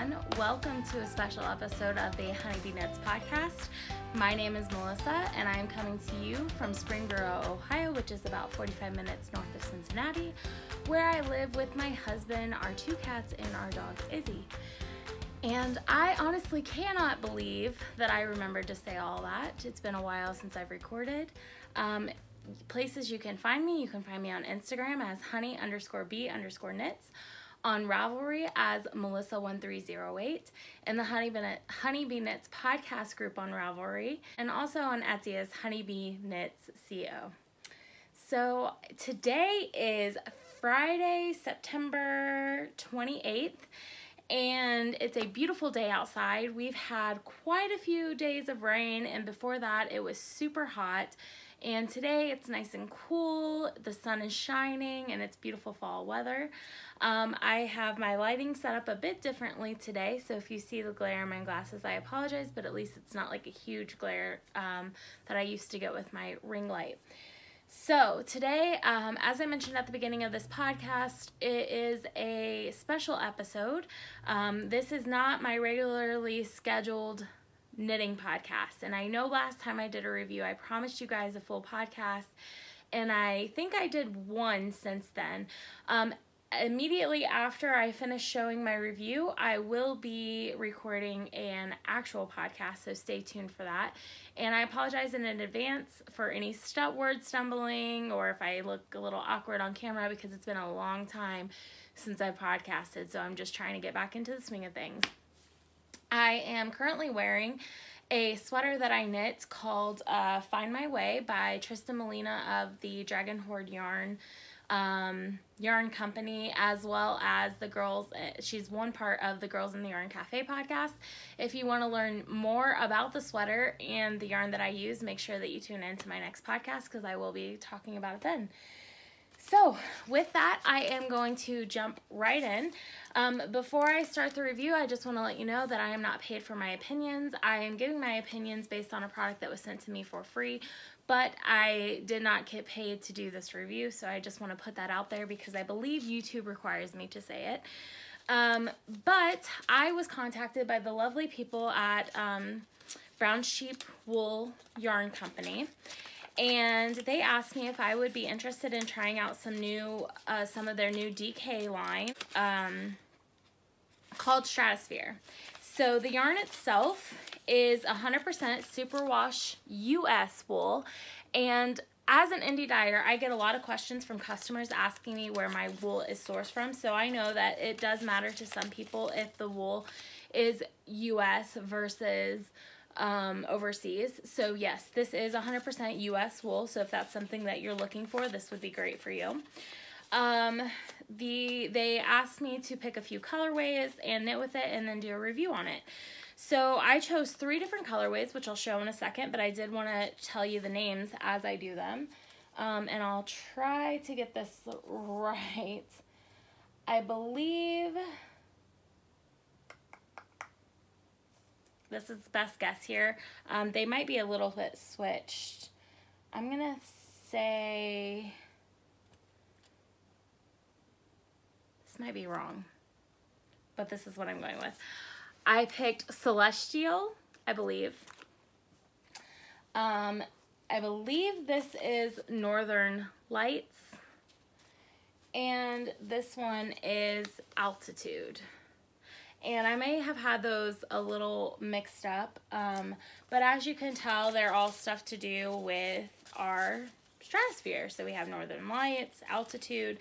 everyone. Welcome to a special episode of the Honeybee Knits podcast. My name is Melissa, and I am coming to you from Springboro, Ohio, which is about 45 minutes north of Cincinnati, where I live with my husband, our 2 cats, and our dog, Izzy. And I honestly cannot believe that I remembered to say all that. It's been a while since I've recorded. Places you can find me on Instagram as honey_bee_knits, on Revelry as Melissa1308, in the Honeybee Knits podcast group on Revelry, and also on Etsy as Honeybee Knits CO. So today is Friday, September 28th, and it's a beautiful day outside. We've had quite a few days of rain, and before that it was super hot. And today it's nice and cool, the sun is shining, and it's beautiful fall weather. I have my lighting set up a bit differently today, so if you see the glare in my glasses, I apologize, but at least it's not like a huge glare that I used to get with my ring light. So today, as I mentioned at the beginning of this podcast, it is a special episode. This is not my regularly scheduled knitting podcast, and I know last time I did a review I promised you guys a full podcast, and I think I did one since then. Immediately after I finish showing my review, I will be recording an actual podcast, so stay tuned for that. And I apologize in advance for any word stumbling or if I look a little awkward on camera, because it's been a long time since I've podcasted, so I'm just trying to get back into the swing of things. I am currently wearing a sweater that I knit called Find My Way by Tristan Molina of the Dragon Horde Yarn Company, as well as the girls. She's one part of the Girls in the Yarn Cafe podcast. If you want to learn more about the sweater and the yarn that I use, make sure that you tune in to my next podcast, because I will be talking about it then. So with that, I am going to jump right in. Before I start the review, I just want to let you know that I am not paid for my opinions. I am giving my opinions based on a product that was sent to me for free, but I did not get paid to do this review, so I just want to put that out there because I believe YouTube requires me to say it. But I was contacted by the lovely people at Brown Sheep Wool Yarn Company, and they asked me if I would be interested in trying out some of their new DK line called Stratosphere. So the yarn itself is 100% superwash US wool, and as an indie dyer, I get a lot of questions from customers asking me where my wool is sourced from, so I know that it does matter to some people if the wool is US versus overseas. So yes, this is 100% US wool, so if that's something that you're looking for, this would be great for you. They asked me to pick a few colorways and knit with it and then do a review on it. So I chose 3 different colorways, which I'll show in a second, but I did want to tell you the names as I do them. And I'll try to get this right. I believe this is best guess here. They might be a little bit switched. I'm gonna say this might be wrong, but this is what I'm going with. I picked Celestial, I believe. I believe this is Northern Lights, and this one is Altitude. And I may have had those a little mixed up, but as you can tell, they're all stuff to do with our Stratosphere. So we have Northern Lights, Altitude,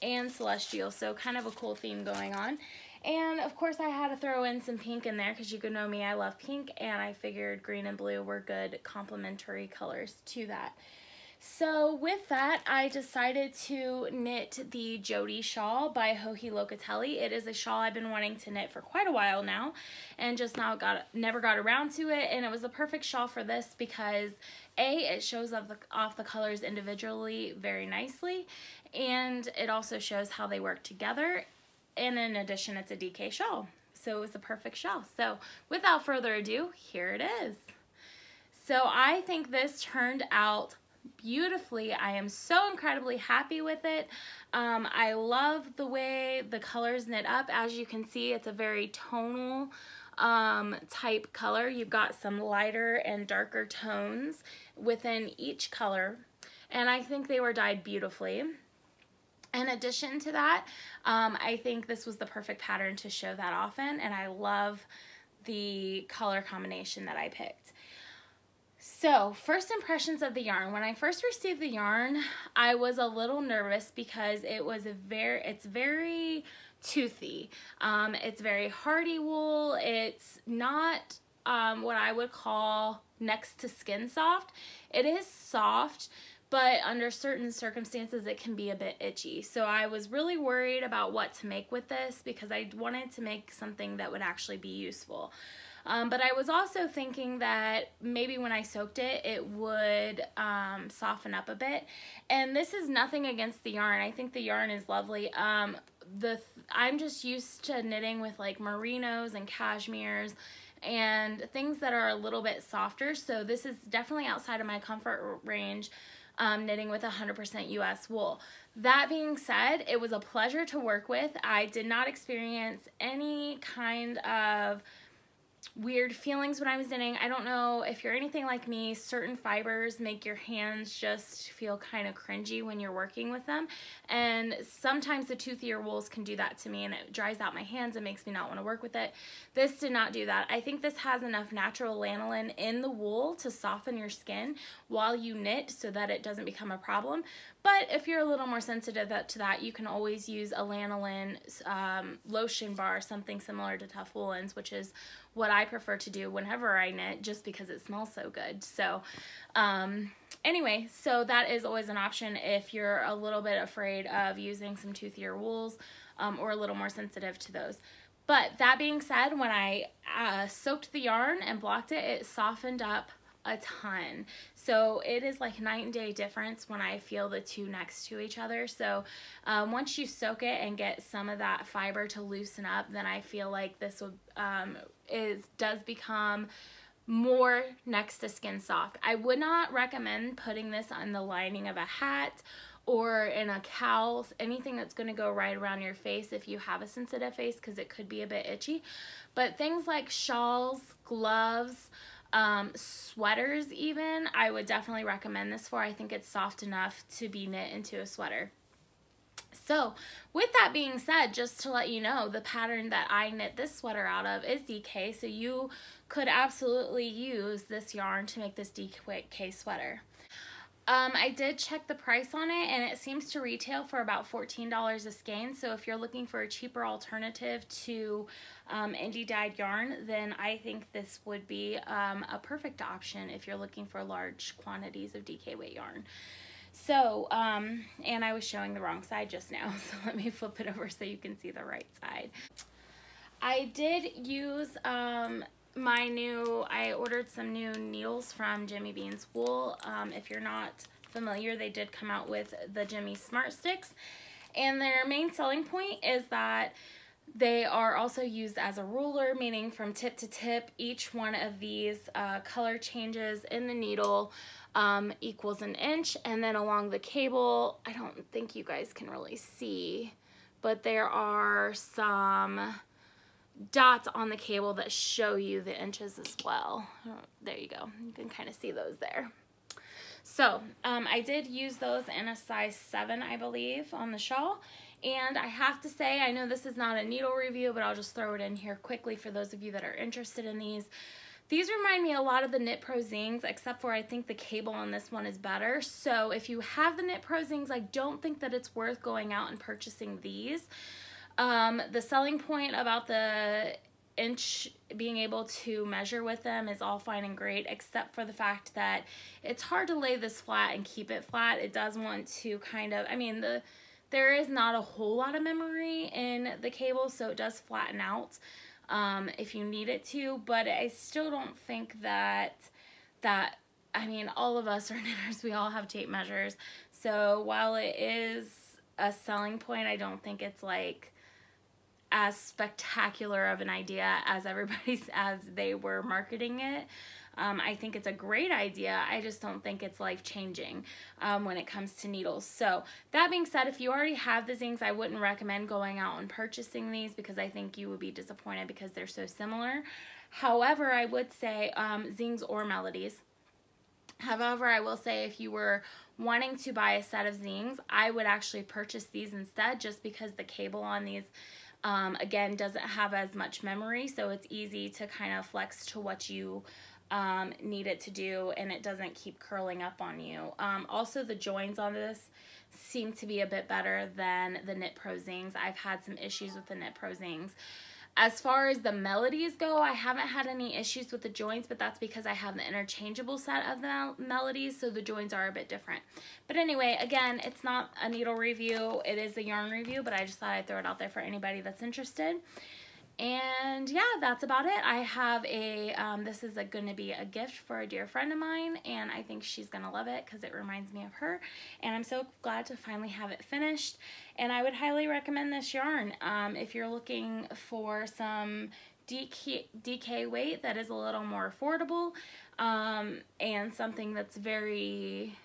and Celestial, so kind of a cool theme going on. And of course I had to throw in some pink in there because you could know me, I love pink, and I figured green and blue were good complementary colors to that. So with that, I decided to knit the Jody shawl by Joji Locatelli. It is a shawl I've been wanting to knit for quite a while now, and just now never got around to it. And it was a perfect shawl for this because A, it shows off the colors individually very nicely, and it also shows how they work together. And in addition, it's a DK shawl, so it was a perfect shawl. So without further ado, here it is. So I think this turned out beautifully. I am so incredibly happy with it. I love the way the colors knit up. As you can see, it's a very tonal type color. You've got some lighter and darker tones within each color, and I think they were dyed beautifully. In addition to that, I think this was the perfect pattern to show that off in, and I love the color combination that I picked. So, first impressions of the yarn. When I first received the yarn, I was a little nervous because it's very toothy. It's very hardy wool. It's not what I would call next to skin soft. It is soft, but under certain circumstances it can be a bit itchy. So I was really worried about what to make with this because I wanted to make something that would actually be useful. But I was also thinking that maybe when I soaked it, it would soften up a bit. And this is nothing against the yarn. I think the yarn is lovely. I'm just used to knitting with like merinos and cashmeres and things that are a little bit softer. So this is definitely outside of my comfort range, knitting with 100% US wool. That being said, it was a pleasure to work with. I did not experience any kind of weird feelings when I was knitting. I don't know if you're anything like me, certain fibers make your hands just feel kind of cringy when you're working with them, and sometimes the toothier wools can do that to me and it dries out my hands and makes me not want to work with it. This did not do that. I think this has enough natural lanolin in the wool to soften your skin while you knit so that it doesn't become a problem. But if you're a little more sensitive to that, you can always use a lanolin lotion bar, something similar to Tough Woolens, which is what I prefer to do whenever I knit, just because it smells so good. So anyway, so that is always an option if you're a little bit afraid of using some toothier wools or a little more sensitive to those. But that being said, when I soaked the yarn and blocked it, it softened up a ton. So it is like night and day difference when I feel the two next to each other. So once you soak it and get some of that fiber to loosen up, then I feel like this would does become more next to skin soft. I would not recommend putting this on the lining of a hat or in a cowl, anything that's going to go right around your face if you have a sensitive face, because it could be a bit itchy. But things like shawls, gloves, sweaters even, I would definitely recommend this for. I think it's soft enough to be knit into a sweater. So with that being said, just to let you know, the pattern that I knit this sweater out of is DK, so you could absolutely use this yarn to make this DK sweater. I did check the price on it, and it seems to retail for about $14 a skein. So if you're looking for a cheaper alternative to indie dyed yarn, then I think this would be a perfect option if you're looking for large quantities of DK weight yarn. So, and I was showing the wrong side just now, so let me flip it over so you can see the right side. I did use I ordered some new needles from Jimmy Bean's Wool. If you're not familiar, they did come out with the Jimmy Smart Sticks, and their main selling point is that they are also used as a ruler, meaning from tip to tip, each one of these color changes in the needle equals an inch, and then along the cable, I don't think you guys can really see, but there are some dots on the cable that show you the inches as well. There you go. You can kind of see those there. So I did use those in a size 7, I believe, on the shawl. And I have to say, I know this is not a needle review, but I'll just throw it in here quickly for those of you that are interested in these. These remind me a lot of the Knit Pro Zings, except for I think the cable on this one is better. So if you have the Knit Pro Zings, I don't think that it's worth going out and purchasing these. The selling point about the inch being able to measure with them is all fine and great, except for the fact that it's hard to lay this flat and keep it flat. It does want to kind of, I mean, there is not a whole lot of memory in the cable, so it does flatten out if you need it to, but I still don't think that, I mean, all of us are knitters, we all have tape measures, so while it is a selling point, I don't think it's like as spectacular of an idea as as they were marketing it. I think it's a great idea. I just don't think it's life-changing when it comes to needles. So that being said, if you already have the zings, I wouldn't recommend going out and purchasing these because I think you would be disappointed because they're so similar. However, I would say zings or melodies. However, I will say if you were wanting to buy a set of zings, I would actually purchase these instead, just because the cable on these again doesn't have as much memory, so it's easy to kind of flex to what you need it to do, and it doesn't keep curling up on you. Also, the joins on this seem to be a bit better than the Knit Pro zings. I've had some issues with the Knit Pro zings. As far as the melodies go, I haven't had any issues with the joints, but that's because I have the interchangeable set of the melodies, so the joints are a bit different. But anyway, again, it's not a needle review, it is a yarn review, but I just thought I'd throw it out there for anybody that's interested. And yeah, that's about it. I have a, this is going to be a gift for a dear friend of mine, and I think she's going to love it because it reminds me of her, and I'm so glad to finally have it finished. And I would highly recommend this yarn if you're looking for some DK weight that is a little more affordable, and something that's very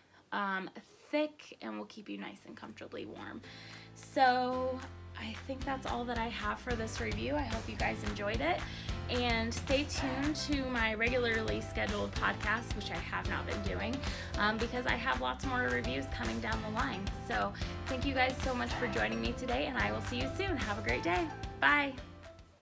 thick and will keep you nice and comfortably warm. So I think that's all that I have for this review. I hope you guys enjoyed it, and stay tuned to my regularly scheduled podcast, which I have not been doing because I have lots more reviews coming down the line. So thank you guys so much for joining me today, and I will see you soon. Have a great day. Bye.